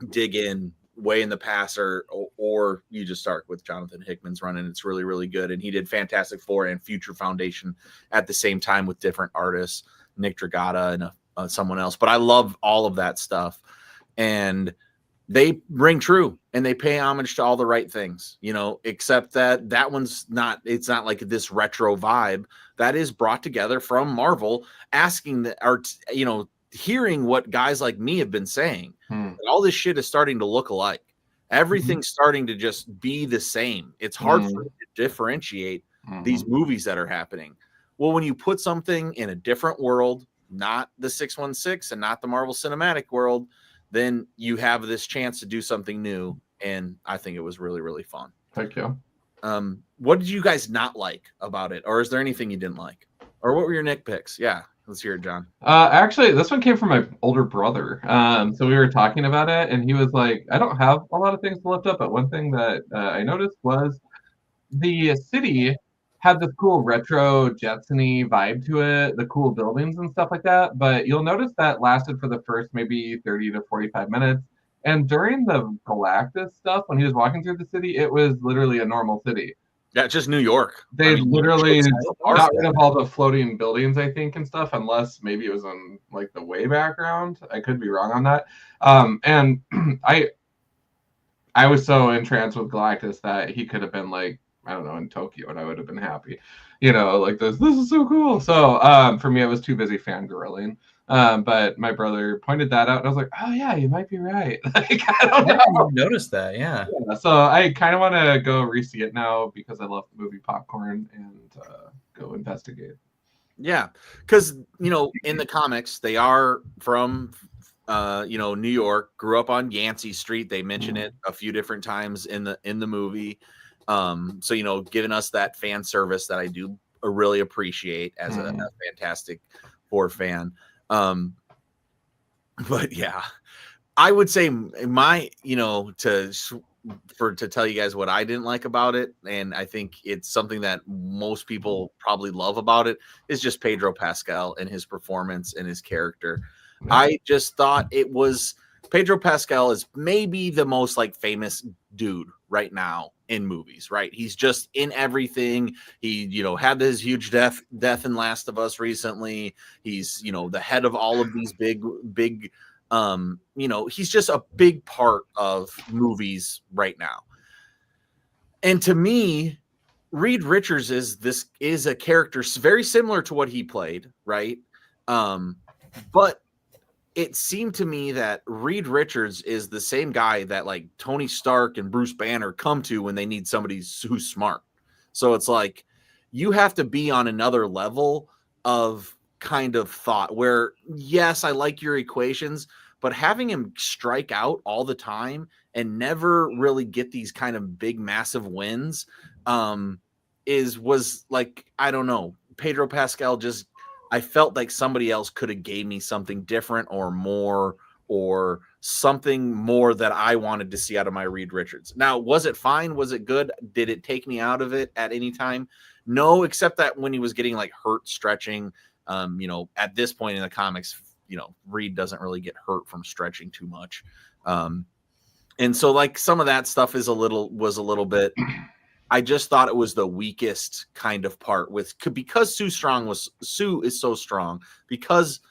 dig in way in the past, or you just start with Jonathan Hickman's run, and it's really, really good. And he did Fantastic Four and Future Foundation at the same time with different artists, Nick Dragata and someone else. But I love all of that stuff, and they ring true and they pay homage to all the right things, you know, except that one's not, it's not like this retro vibe that is brought together from Marvel, asking that, or, you know, hearing what guys like me have been saying. All this shit is starting to look alike. Everything's starting to just be the same. It's hard for you to differentiate these movies that are happening. Well, when you put something in a different world, not the 616 and not the Marvel Cinematic world, then you have this chance to do something new. And I think it was really, really fun. Thank you. What did you guys not like about it? Or is there anything you didn't like? Or what were your nitpicks? Yeah, let's hear it, John. Actually, this one came from my older brother. So we were talking about it, and he was like, I don't have a lot of things to lift up, but one thing that I noticed was the city had this cool retro Jetsony vibe to it, the cool buildings and stuff like that. But you'll notice that lasted for the first maybe 30 to 45 minutes. And during the Galactus stuff, when he was walking through the city, it was literally a normal city. Yeah, just New York. They literally got rid of all the floating buildings, I think, and stuff, unless maybe it was in like the way background. I could be wrong on that. And I was so entranced with Galactus that he could have been like, I don't know, in Tokyo, and I would have been happy. You know, like this is so cool. So for me, I was too busy fangirling. But my brother pointed that out, and I was like, oh yeah, you might be right. Like, I don't know. I noticed that, yeah. So I kind of want to go re-see it now because I love the movie popcorn and go investigate. Yeah, because, you know, in the comics, they are from you know, New York, grew up on Yancey Street. They mention it a few different times in the movie. So, you know, giving us that fan service that I do really appreciate as a Fantastic Four fan. But yeah, I would say my, you know, to tell you guys what I didn't like about it, and I think it's something that most people probably love about it, is just Pedro Pascal and his performance and his character. I just thought Pedro Pascal is maybe the most like famous dude right now in movies, right? He's just in everything. He, you know, had this huge death in Last of Us recently. He's, you know, the head of all of these big, you know, he's just a big part of movies right now. And to me, Reed Richards is a character very similar to what he played, right? But it seemed to me that Reed Richards is the same guy that like Tony Stark and Bruce Banner come to when they need somebody who's smart. So it's like you have to be on another level of kind of thought where, yes, I like your equations, but having him strike out all the time and never really get these kind of big, massive wins was like, I don't know. Pedro Pascal just, I felt like somebody else could have gave me something different or more, or something more that I wanted to see out of my Reed Richards. Now, was it fine? Was it good? Did it take me out of it at any time? No, except that when he was getting like hurt stretching, you know, at this point in the comics, you know, Reed doesn't really get hurt from stretching too much. And so like some of that stuff was a little bit, I just thought it was the weakest kind of part because Sue is so strong, because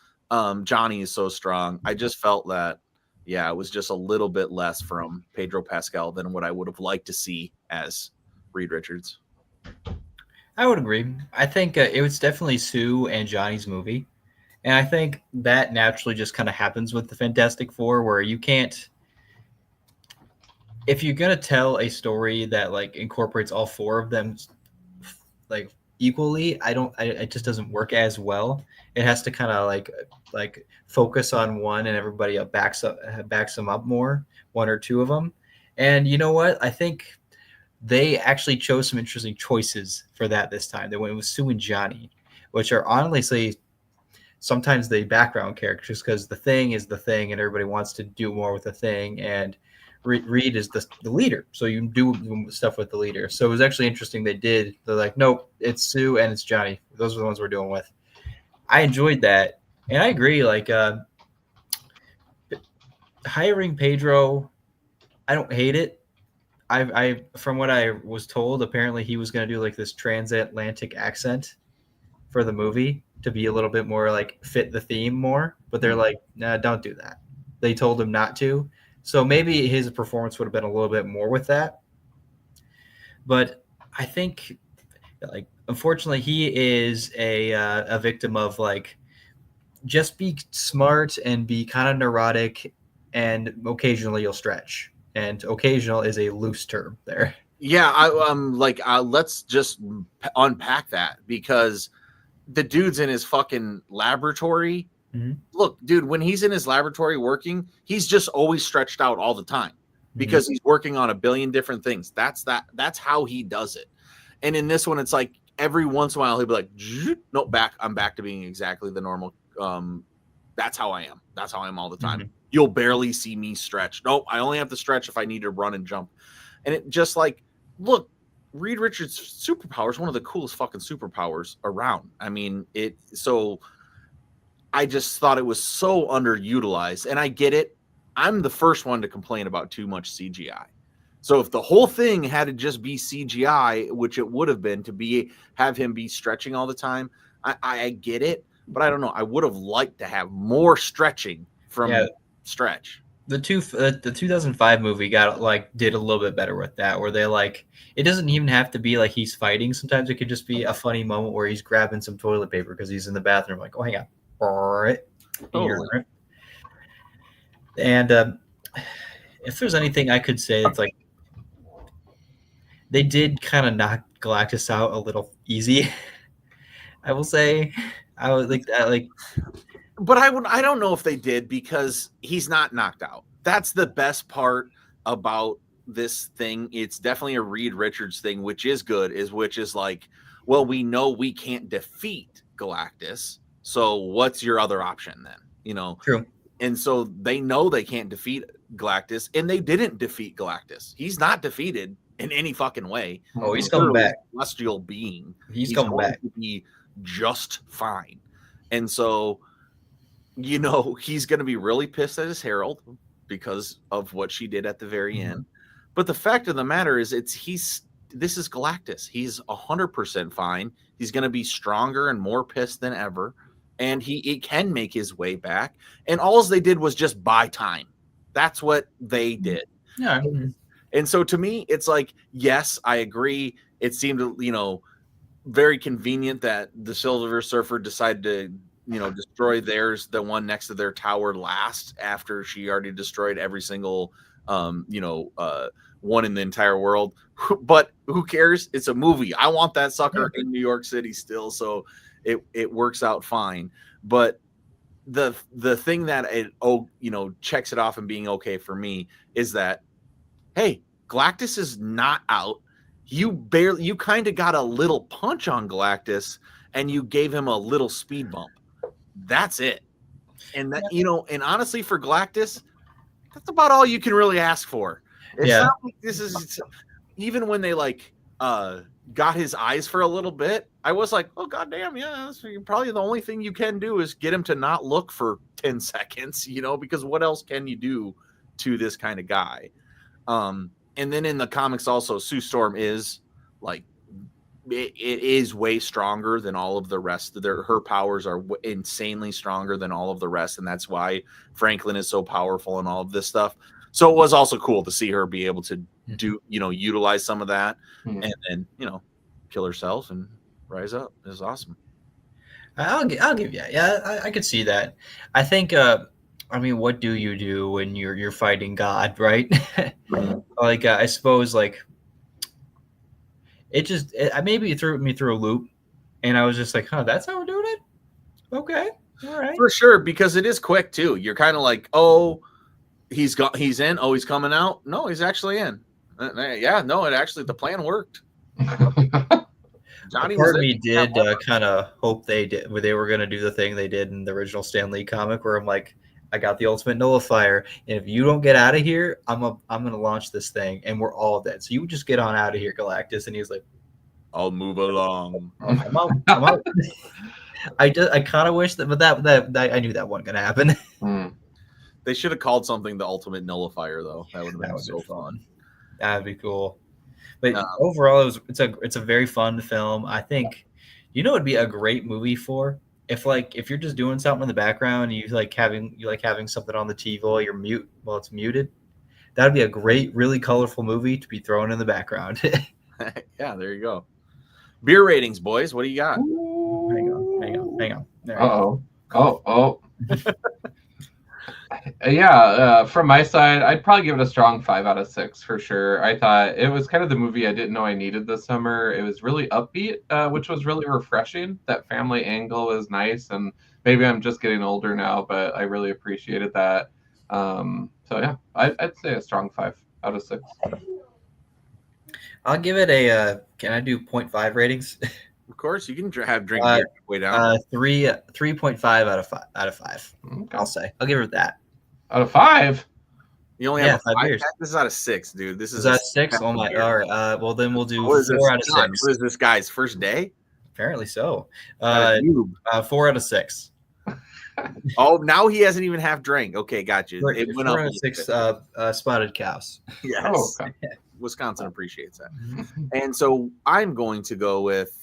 Johnny is so strong. I just felt that, yeah, it was just a little bit less from Pedro Pascal than what I would have liked to see as Reed Richards. I would agree. I think it was definitely Sue and Johnny's movie. And I think that naturally just kind of happens with the Fantastic Four, where you can't, if you're going to tell a story that like incorporates all four of them, like equally. It just doesn't work as well. It has to kind of like focus on one, and everybody backs them up more, one or two of them. And you know what? I think they actually chose some interesting choices for that this time. They went with Sue and Johnny, which are honestly sometimes the background characters, because the thing is the thing, and everybody wants to do more with the thing. And Reed is the leader, so you do stuff with the leader. So it was actually interesting. They're like, nope, it's Sue and it's Johnny. Those are the ones we're doing with. I enjoyed that, and I agree. Like hiring Pedro, I don't hate it. I from what I was told, apparently he was going to do like this transatlantic accent for the movie to be a little bit more like fit the theme more. But they're like, nah, don't do that. They told him not to. So maybe his performance would have been a little bit more with that. But I think, like, unfortunately, he is a victim of like just be smart and be kind of neurotic, and occasionally you'll stretch. And occasional is a loose term there. Yeah, let's just unpack that, because the dude's in his fucking laboratory. Mm-hmm. Look, dude, when he's in his laboratory working, he's just always stretched out all the time because he's working on a billion different things. That's how he does it. And in this one, it's like every once in a while he'll be like, no, I'm back to being exactly the normal. That's how I am. That's how I am all the time. Mm-hmm. You'll barely see me stretch. Nope, I only have to stretch if I need to run and jump. And it just like, look, Reed Richards' superpower is one of the coolest fucking superpowers around. I mean, I just thought it was so underutilized, and I get it. I'm the first one to complain about too much CGI. So if the whole thing had to just be CGI, which it would have been, to have him be stretching all the time, I get it, but I don't know. I would have liked to have more stretching from Stretch. The 2005 movie did a little bit better with that, where they like, it doesn't even have to be like he's fighting. Sometimes it could just be a funny moment where he's grabbing some toilet paper because he's in the bathroom, like, oh, hang on. All right. Totally. And if there's anything I could say, it's like they did kind of knock Galactus out a little easy. I will say, I would like that, like. But I don't know if they did, because he's not knocked out. That's the best part about this thing. It's definitely a Reed Richards thing, which is good, which is like, well, we know we can't defeat Galactus. So what's your other option then? You know? True. And so they know they can't defeat Galactus, and they didn't defeat Galactus. He's not defeated in any fucking way. Oh, he's coming back. Celestial being. He's coming back. To be just fine. And so, you know, he's going to be really pissed at his Herald because of what she did at the very end. But the fact of the matter is, this is Galactus. He's 100% fine. He's going to be stronger and more pissed than ever. And he can make his way back. And all they did was just buy time. That's what they did. Yeah. And so to me, it's like, yes, I agree. It seemed, very convenient that the Silver Surfer decided to, destroy the one next to their tower last, after she already destroyed every single, one in the entire world. But who cares? It's a movie. I want that sucker in New York City still. So it works out fine. But the thing that checks it off and being okay for me is that, hey, Galactus is not out. You kind of got a little punch on Galactus, and you gave him a little speed bump. That's it. And that, and honestly, for Galactus, that's about all you can really ask for. It's not like this is, even when they got his eyes for a little bit, I was like, oh, goddamn, yeah, that's probably the only thing you can do is get him to not look for 10 seconds, because what else can you do to this kind of guy? And then in the comics also, Sue Storm is it is way stronger than all of the rest. Her powers are insanely stronger than all of the rest. And that's why Franklin is so powerful and all of this stuff. So it was also cool to see her be able to do, utilize some of that and then, kill herself and rise up. It was awesome. I'll give you. Yeah, I could see that. I think, what do you do when you're fighting God, right? I suppose, maybe it threw me through a loop And I was just like, huh, that's how we're doing it? Okay. All right. For sure, because it is quick too. You're kind of like, oh, he's in. Oh, he's coming out. No, he's actually in. Yeah, no, it actually the plan worked. Johnny Part of me did kind of hope they were going to do the thing they did in the original Stan Lee comic, where I'm like, I got the ultimate nullifier, and if you don't get out of here, I'm going to launch this thing, and we're all dead. So you just get on out of here, Galactus. And he was like, I'll move along. I'm out. I kind of wish that, but that I knew that wasn't going to happen. They should have called something the ultimate nullifier, though. That would have been so fun. That'd be cool. But overall, it's a very fun film. I think, it'd be a great movie for if you're just doing something in the background and you like having something on the TV while it's muted. That'd be a great, really colorful movie to be thrown in the background. Yeah, there you go. Beer ratings, boys. What do you got? Hang on. Oh. Yeah, from my side, I'd probably give it a strong 5 out of 6 for sure. I thought it was kind of the movie I didn't know I needed this summer. It was really upbeat, which was really refreshing. That family angle was nice, and maybe I'm just getting older now, but I really appreciated that. So yeah, I'd say a strong 5 out of 6. I'll give it a. Can I do 0.5 ratings? Of course, you can have drink beer way down. 3.5 out of 5. Okay. I'll give it that. Out of 5. You only have 5 beers. This is out of 6, dude. This is out of 6. Oh my! All right. Well, then we'll do 4 out of 6. What is this guy's first day? Apparently so. 4 out of 6. Oh, now he hasn't even half drank. Okay, got you. It went up. 4 out of 6 spotted cows. Yes. Oh, okay. Wisconsin appreciates that. And so I'm going to go with.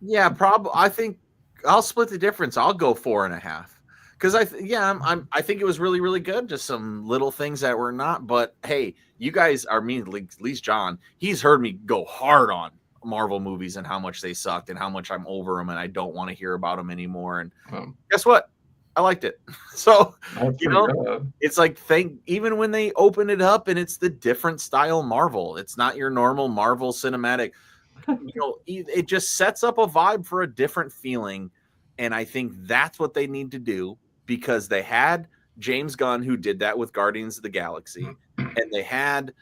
Yeah, probably. I think I'll split the difference. I'll go 4.5 because I think it was really, really good. Just some little things that were not. But hey, you guys are at least John. He's heard me go hard on Marvel movies and how much they sucked and how much I'm over them and I don't want to hear about them anymore. And guess what? I liked it. So it's like even when they open it up and it's the different style Marvel, it's not your normal Marvel cinematic. It just sets up a vibe for a different feeling. And I think that's what they need to do because they had James Gunn who did that with Guardians of the Galaxy. And they had,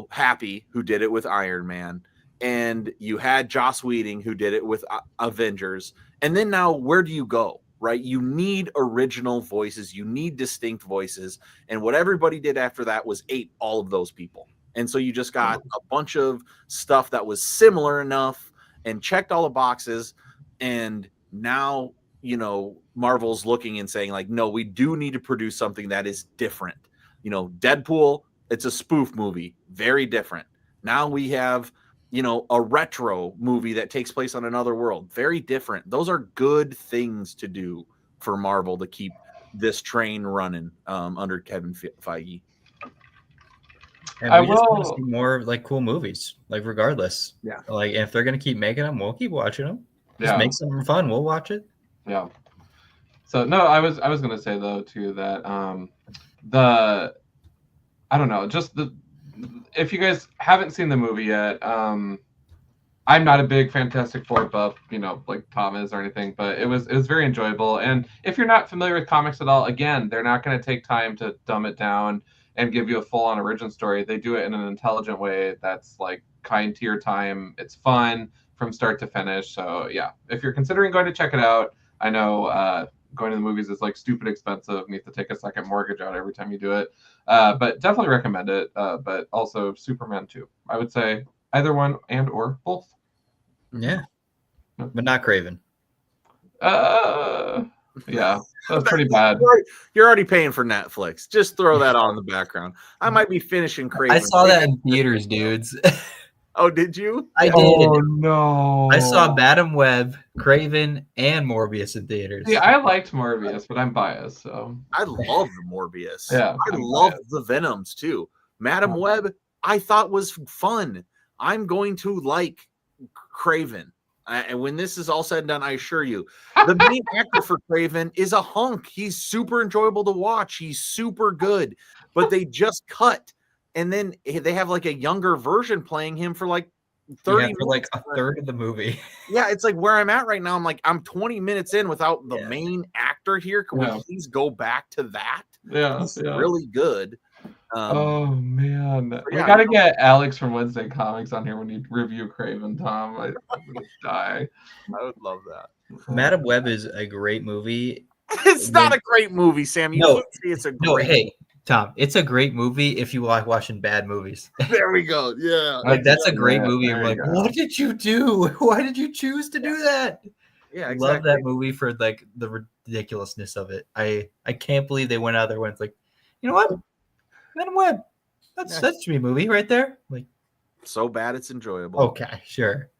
Happy who did it with Iron Man. And you had Joss Whedon who did it with Avengers. And then now where do you go? Right? You need original voices. You need distinct voices. And what everybody did after that was ate all of those people. And so you just got a bunch of stuff that was similar enough and checked all the boxes. And now, Marvel's looking and saying like, no, we do need to produce something that is different. Deadpool, it's a spoof movie, very different. Now we have, a retro movie that takes place on another world, very different. Those are good things to do for Marvel to keep this train running under Kevin Feige. And I will see more like cool movies, like regardless. Yeah. Like if they're gonna keep making them, we'll keep watching them. Just make something fun. We'll watch it. Yeah. So no, I was gonna say though too that I don't know, just if you guys haven't seen the movie yet, I'm not a big Fantastic Four buff, like Tom is or anything, but it was very enjoyable. And if you're not familiar with comics at all, again, they're not going to take time to dumb it down and give you a full-on origin story. They do it in an intelligent way that's like kind to your time. It's fun from start to finish. So yeah, if you're considering going to check it out, I know going to the movies is like stupid expensive. You have to take a second mortgage out every time you do it. But definitely recommend it. But also Superman 2. I would say either one and or both. Yeah. But not Craven. Yeah, that's pretty bad. You're already paying for Netflix. Just throw that on in the background. I might be finishing Craven. I saw that in theaters, dudes. Oh, did you? I did. Oh, no. I saw Madam Web, Craven, and Morbius in theaters. See, I liked Morbius, but I'm biased, so. I love the Morbius. Yeah, I love the Venoms, too. Madam Web, I thought was fun. I'm going to like Craven. And when this is all said and done, I assure you, the main actor for Craven is a hunk. He's super enjoyable to watch. He's super good. But they just cut. And then they have like a younger version playing him for like 30 for like minutes. a third of the movie. Yeah, it's like where I'm at right now. I'm like, I'm 20 minutes in without the Yeah. main actor here. Can we please go back to that? Yeah, It's really good. Oh man, we yeah, gotta get Alex from Wednesday Comics on here when you review Craven, Tom. I'm gonna die. I would love that. Madam Web is a great movie. It's not a great movie, Sam. You can't say it's a great. Hey, Tom, it's a great movie if you like watching bad movies. There we go. Yeah, Like that's a great movie. I'm There like, you go. what did you do? Why did you choose to do that? yeah, Love that movie for like the ridiculousness of it. I can't believe they went out there and it's like, you know what, Madam Web, that's me movie right there. Like, so bad it's enjoyable. Okay, sure,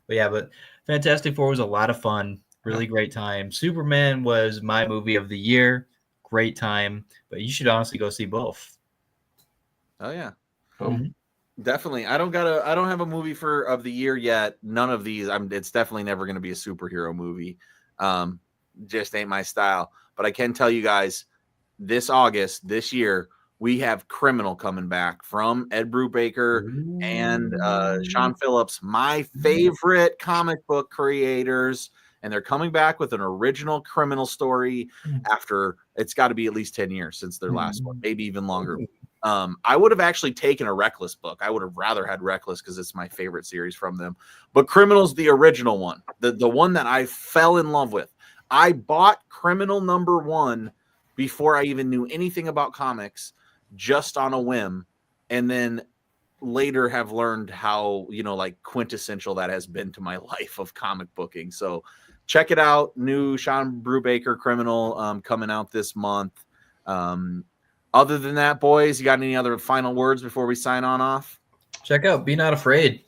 but Fantastic Four was a lot of fun. Really great time. Superman was my movie of the year. Great time, but you should honestly go see both. Oh yeah, Mhm. definitely. I don't have a movie of the year yet. None of these. It's definitely never going to be a superhero movie. Just ain't my style. But I can tell you guys, this year, we have Criminal coming back from Ed Brubaker and Sean Phillips, my favorite comic book creators. And they're coming back with an original Criminal story after it's got to be at least 10 years since their last one, maybe even longer. I would have actually taken a Reckless book. I would have rather had Reckless because it's my favorite series from them. But Criminal's the original one, the one that I fell in love with. I bought Criminal #1 before I even knew anything about comics, just on a whim, and then later have learned how, like quintessential that has been to my life of comic booking. So check it out. New Sean Brubaker Criminal coming out this month. Other than that, boys, you got any other final words before we sign on off? Check out Be Not Afraid.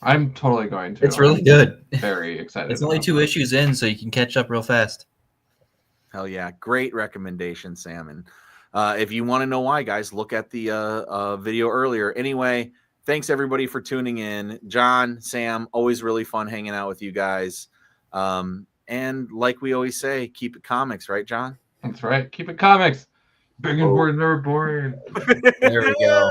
I'm totally going to. It's really good. Very excited. It's only 2 issues in, so you can catch up real fast. Hell yeah. Great recommendation, Sam. And if you want to know why, guys, look at the video earlier. Anyway, thanks everybody for tuning in. John, Sam, always really fun hanging out with you guys. And like we always say, keep it comics, right, John? That's right. Keep it comics. Big and boring, never boring. There we go.